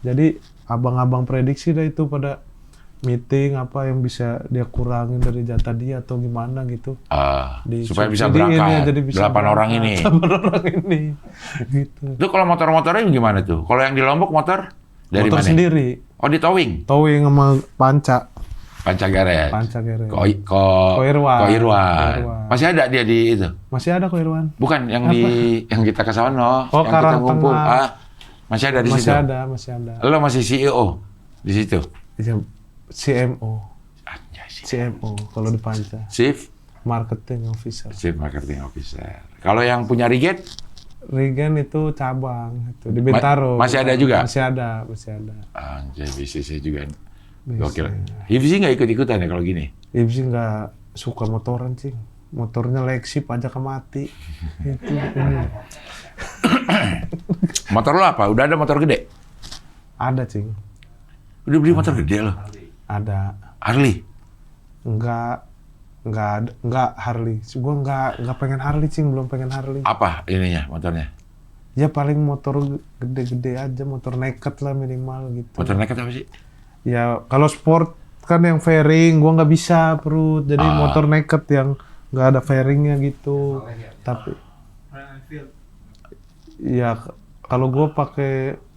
Jadi abang-abang prediksi dah itu pada meeting apa yang bisa dia kurangin dari jatah dia atau gimana gitu. Supaya bisa berangkat. Ya, jadi bisa 8 orang ini. 8 orang ini. Gitu. Itu kalau motor-motornya gimana tuh? Kalau yang di Lombok motor dari Motor mana? sendiri. Oh, di towing. Towing sama Panca. Pancageret. Koirwan. Masih ada dia di itu? Masih ada Koirwan. Bukan yang yang kita ke sono, Oh, yang kita ngumpul. Karangtengah. Masih ada di situ? Masih ada. Lo masih CEO di situ? Iya, CMO. CMO kalau di Panca. Chief Marketing Officer. Chief Marketing Officer. Kalau yang punya Riget? Regen itu cabang itu di Bintaro. Masih ada juga? Masih ada. Anjay, bisnisnya juga. Gokil. Hifzi nggak ikut-ikutan ya kalau gini? Hifzi nggak suka motoran, Cing. Motornya Lexi pajak mati. Itu. Motor lo apa? Udah ada motor gede? Ada, Cing. Udah beli motor gede lo? Ada. Harley? Enggak Harley. Gua enggak pengen Harley, Cing. Belum pengen Harley. Apa ininya motornya? Ya paling motor gede-gede aja, motor naked lah minimal gitu. Motor naked apa sih? Ya kalau sport kan yang fairing, gua nggak bisa perut. Jadi motor naked yang nggak ada fairingnya gitu. Tapi ya kalau gua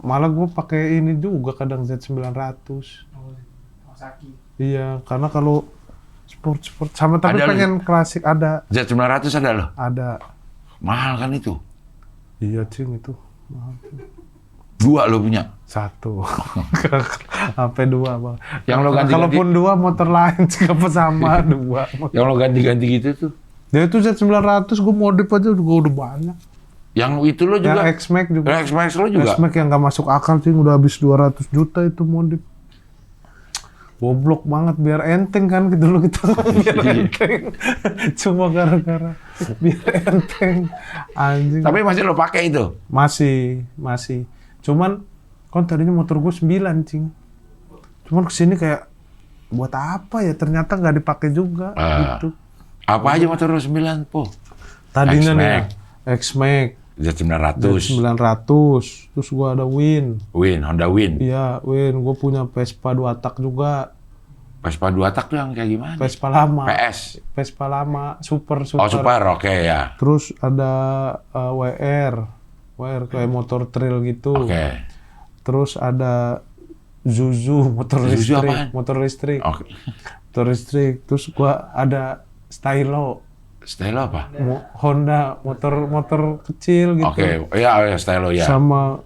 malah gua pakai ini juga kadang Z900. Iya, karena kalau sport sama tapi Ada pengen klasik ada. Z900 ada lo? Ada. Mahal kan itu? Iya, Cing, itu. Mahal. 2 lo punya? 1. Sampai 2, Bang. Yang lo ganti-ganti? Kalaupun 2 motor lain sih apa sama 2. Yang lo ganti-ganti gitu tuh? Ya itu Z900 gue modif aja juga udah banyak. Yang itu lo juga? Yang X-Max juga. Yang X-Max lo juga? X-Max yang nggak masuk akal, Cing, udah habis 200 juta itu modif. Goblok banget biar enteng kan gitu loh kita biar enteng. Cuma gara-gara biar enteng. Anjing. Tapi masih lo pakai itu? Masih. Cuman kan tadinya motor gue 9, Cing. Cuman kesini kayak buat apa ya? Ternyata nggak dipakai juga gitu. Apa aja motor lo 9, Po? Tadinya X-Max. nih Z900. Z900. Terus gue ada Win. Honda Win. Iya, Win. Gue punya Vespa 2 tak juga. Vespa 2 tak tuh yang kayak gimana? Vespa lama. PS? Vespa lama. Super. Oh, Super, oke ya. Terus ada WR kayak motor trail gitu. Oke. Terus ada Zuzu motor Zuzu listrik. apaan? Motor listrik. Oke. Motor listrik. Terus gua ada Stylo. Stylo apa? Honda motor kecil gitu. Oke, ya Stylo ya. Sama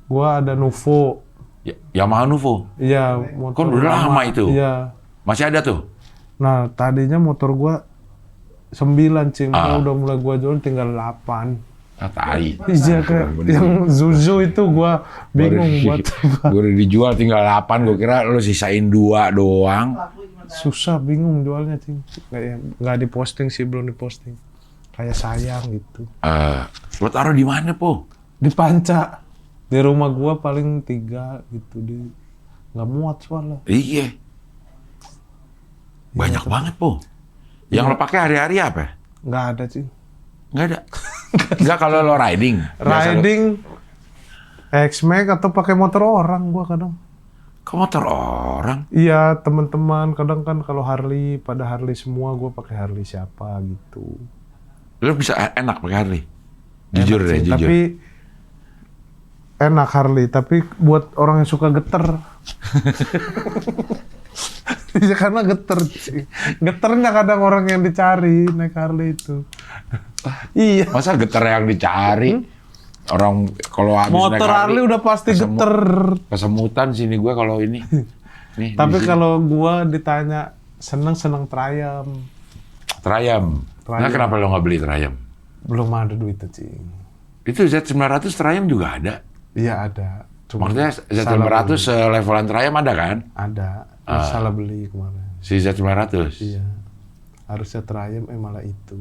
gua ada Nuvo. Yamaha Nuvo. Iya, Kan udah lama itu. Iya. Masih ada tuh? Nah, tadinya motor gua 9, Cing. Udah mulai gua jual tinggal 8. Tai. Iya, kayak yang Zuzu itu gua bingung buat apa. Gue udah dijual tinggal 8, gue kira lo sisain 2 doang. Susah, bingung jualnya, Cing. Nggak diposting sih, belum diposting. Kayak sayang gitu. Lo taruh di mana, Po? Di Panca. Di rumah gua paling 3 gitu, nggak muat soalnya. Iya. Banyak banget, Po. Yang lo pakai hari-hari apa? Nggak ada sih. Nggak ada. Nggak kalau lo riding. Biasa Riding X-Max atau pakai motor orang gua kadang. Ke motor orang. Iya, teman-teman kadang kan kalau Harley pada Harley semua, gua pakai Harley siapa gitu. Lo bisa enak pakai Harley. Jujur Enak deh, sih, jujur. Tapi enak Harley, tapi buat orang yang suka geter. Iya, karena geter sih. Geternya kadang orang yang dicari naik Harley itu. Iya. Masa geter yang dicari? Orang kalau habis naik Motor Harley udah pasti geter. Kesemutan sini gue kalau ini. Nih, Tapi di sini. kalau gua ditanya seneng Triumph. Triumph. Nah, kenapa lo nggak beli Triumph? Belum ada duitnya, Cing. Itu Z900 Triumph juga ada. Iya ada. Cuma Maksudnya salah Z900 beli. selevelan Triumph ada kan? Ada. Salah beli kemarin. Si Z900. Iya. Harusnya Triumph malah itu.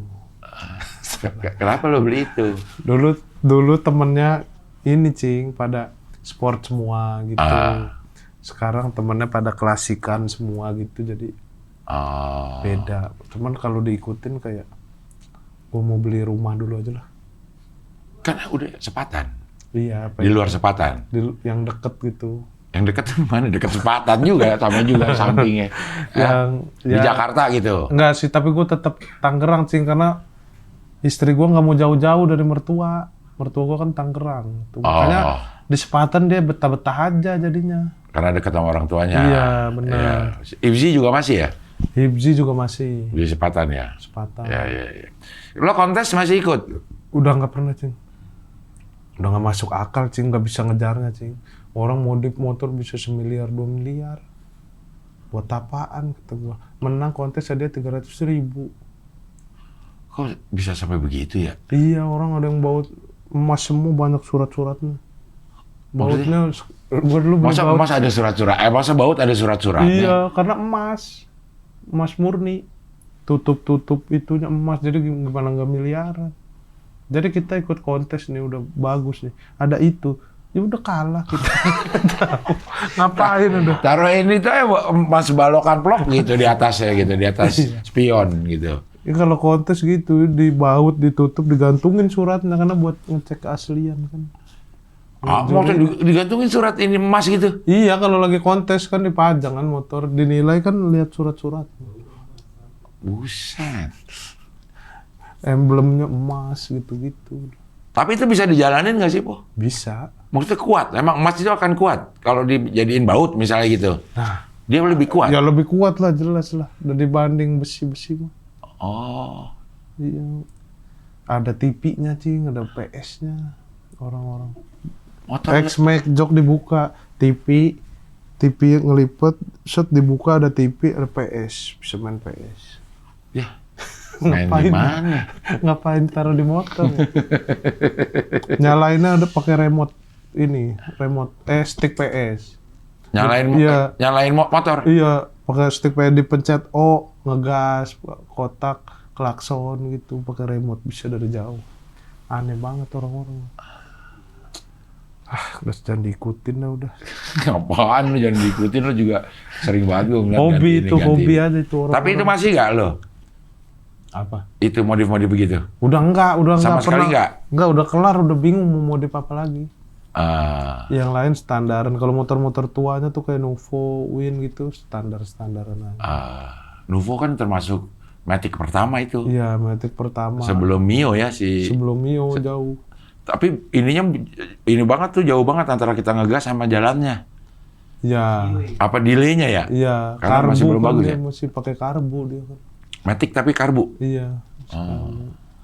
Kenapa lo beli itu? Dulu temennya ini, Cing, pada sport semua gitu. Sekarang temennya pada klasikan semua gitu, jadi beda. Cuman kalau diikutin kayak gua mau beli rumah dulu aja lah. Kan udah sepatan. Iya, Di luar sepatan. yang deket gitu. Yang dekat mana? Dekat sepatan juga, sama juga sampingnya. Di Jakarta gitu. Enggak sih, tapi gue tetap Tangerang, Cing, karena istri gue nggak mau jauh-jauh dari mertua. Mertua gue kan Tangerang. Tuh, makanya di sepatan dia betah-betah aja jadinya. Karena dekat sama orang tuanya. Iya, benar. Ya. Ibzi juga masih ya? Hibzi juga masih Di sepatan ya? sepatan. Ya. Lo kontes masih ikut? Udah nggak pernah, Cing. Udah nggak masuk akal, Cing. Nggak bisa ngejarnya, Cing. Orang modif motor bisa 1 miliar, 2 miliar. Buat apaan, kata gua. Menang kontes dia 300.000. Kok bisa sampai begitu ya? Iya, orang ada yang baut emas semua, banyak surat-suratnya. Bautnya, gua dulu beli Masa baut. emas ada surat-surat? Masa baut ada surat-suratnya? Iya, karena emas. Emas murni. Tutup-tutup itunya emas, jadi gimana nggak miliaran. Jadi kita ikut kontes nih, udah bagus nih. Ada itu. Ya udah kalah kita. Ngapain udah? Taruh ini tuh emas balokan plok gitu di atasnya gitu, di atas spion gitu. Ya kalau kontes gitu, dibaut, ditutup, digantungin suratnya karena buat ngecek keaslian kan. Maksudnya digantungin surat ini emas gitu? Iya, kalau lagi kontes kan dipajang kan motor, dinilai kan lihat surat-surat. Buset. Emblemnya emas gitu-gitu. Tapi itu bisa dijalanin nggak sih, Po? Bisa. Maksudnya kuat. Emang emas itu akan kuat kalau dijadiin baut misalnya gitu. Nah, Dia lebih kuat. ya lebih kuat lah, jelas lah. Udah dibanding besi-besi mah. Oh. Iya. Ada TV-nya, Cing, ada PS-nya. Orang-orang. Motor X-Max jok dibuka, TV ngelipet, set dibuka ada TV, ada PS, bisa main PS. ya. Main di mana? Ngapain taruh di motor? Nyalainnya ada pakai remote ini, stick PS. Nyalain Iya. motor. Iya, pakai stick PS dipencet O, ngegas, kotak, klakson gitu, pakai remote bisa dari jauh. Aneh banget orang-orang. Udah jangan diikutin lah udah. Apaan lu jangan diikutin, lu juga sering banget gua ngeliat Hobi ganti ini, itu, ganti hobi ini. aja itu orang. Tapi itu masih nggak lo? Apa? Itu modif-modif begitu? Udah enggak Sama sekali pernah. Enggak, udah kelar, udah bingung mau modif apa lagi. Yang lain standaran. Kalau motor-motor tuanya tuh kayak Nuvo, Win gitu, standar-standaran aja. Nuvo kan termasuk Matic pertama itu. Iya, Matic pertama. Sebelum Mio ya si. Sebelum Mio jauh. Tapi ininya ini banget tuh, jauh banget antara kita ngegas sama jalannya. Iya. Apa delay-nya ya? Iya, Karena karbu masih belum kan bagus dia ya? masih pakai karbu dia kan. Matic tapi karbu. Iya.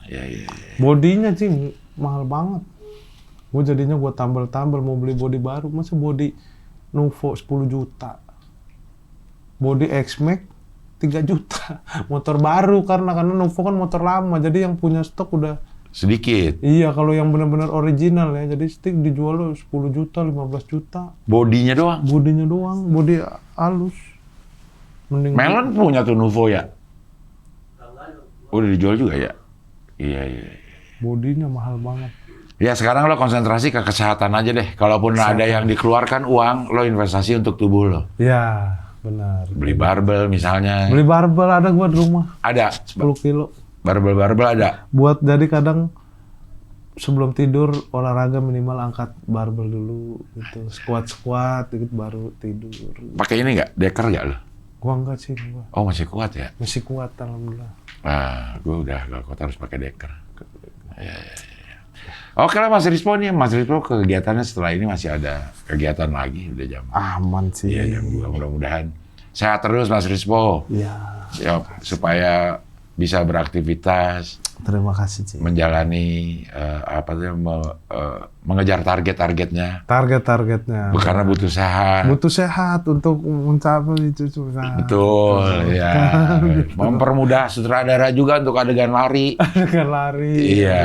Iya. Bodinya, Cing, mahal banget. Gue jadinya gue tambal-tambal mau beli bodi baru, masa bodi Nuvo 10 juta. Bodi X-Max 3 juta. Motor baru karena Nuvo kan motor lama, jadi yang punya stok udah Sedikit. iya, kalau yang benar-benar original ya, jadi stick dijual lo 10 juta, 15 juta. Bodinya doang. Bodinya doang, bodi halus. Mending Melon punya tuh Nuvo ya? Udah dijual juga ya? Iya. bodinya mahal banget. Ya sekarang lo konsentrasi ke kesehatan aja deh. Kalaupun ada yang dikeluarkan uang, lo investasi untuk tubuh lo. Ya, benar. Beli barbel misalnya. Beli barbel ada gua di rumah. Ada. 10 kilo. Barbel ada. Buat jadi kadang sebelum tidur olahraga minimal angkat barbel dulu gitu. Squat gitu baru tidur. Pakai ini nggak? Deker nggak lo? Gua enggak sih, gua. Oh masih kuat ya? Masih kuat alhamdulillah. Ah, gue udah gak kuat harus pakai deker. Ya. Oke lah Mas Rispo nih, Mas Rispo kegiatannya setelah ini masih ada kegiatan lagi udah jam. Aman sih. Iya jam 2 mudah-mudahan sehat terus Mas Rispo. Iya. Ya supaya bisa beraktivitas, Terima kasih, Ci. menjalani mengejar target-targetnya. Target-targetnya. Karena butuh sehat. Butuh sehat untuk mencapai itu. Betul, ya. Mempermudah sutradara juga untuk adegan lari. Dengan lari. Iya,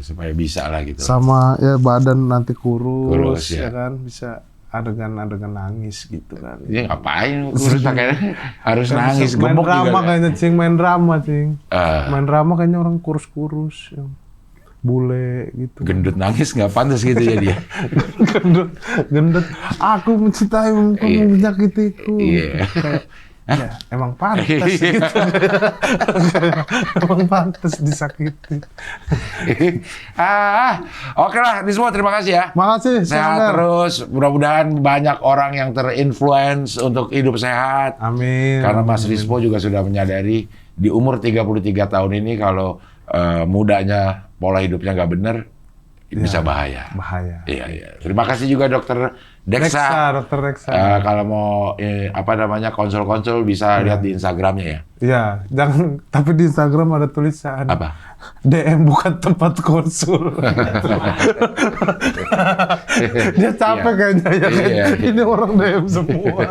supaya bisa lah gitu. Sama ya badan nanti kurus, Kurus, ya. ya kan bisa adegan nangis gitu kan. Dia ngapain kurus pakai harus nangis, Main gemuk drama juga. kayaknya, Cing. Main drama, Cing. Ah. Main drama kayaknya orang kurus-kurus. Yang bule gitu. Gendut nangis nggak pantas gitu ya dia. Gendut. Aku mencintai kamu Iya. menyakitiku. Iya. Kayak, ya, emang pantas gitu. Emang pantas disakiti. Oke lah, ini semua terima kasih ya. Makasih, Sehat Sander. terus, mudah-mudahan banyak orang yang terinfluence untuk hidup sehat. Amin. Karena Mas Rispo juga sudah menyadari di umur 33 tahun ini kalau mudanya pola hidupnya nggak bener, bisa bahaya. Bahaya. Iya. Terima kasih juga Dokter Deksa. Dokter Deksa. Kalau mau konsul-konsul bisa lihat di Instagramnya ya. Iya, jangan. Tapi di Instagram ada tulisan. Apa? DM bukan tempat konsul. Dia capek kayaknya ya. Iya. Ini orang DM semua.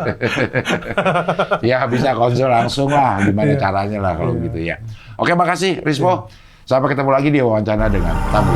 Ya bisa konsul langsung lah, gimana caranya lah kalau gitu ya. Oke, makasih Rispo. Sampai ketemu lagi di wawancara dengan tamu.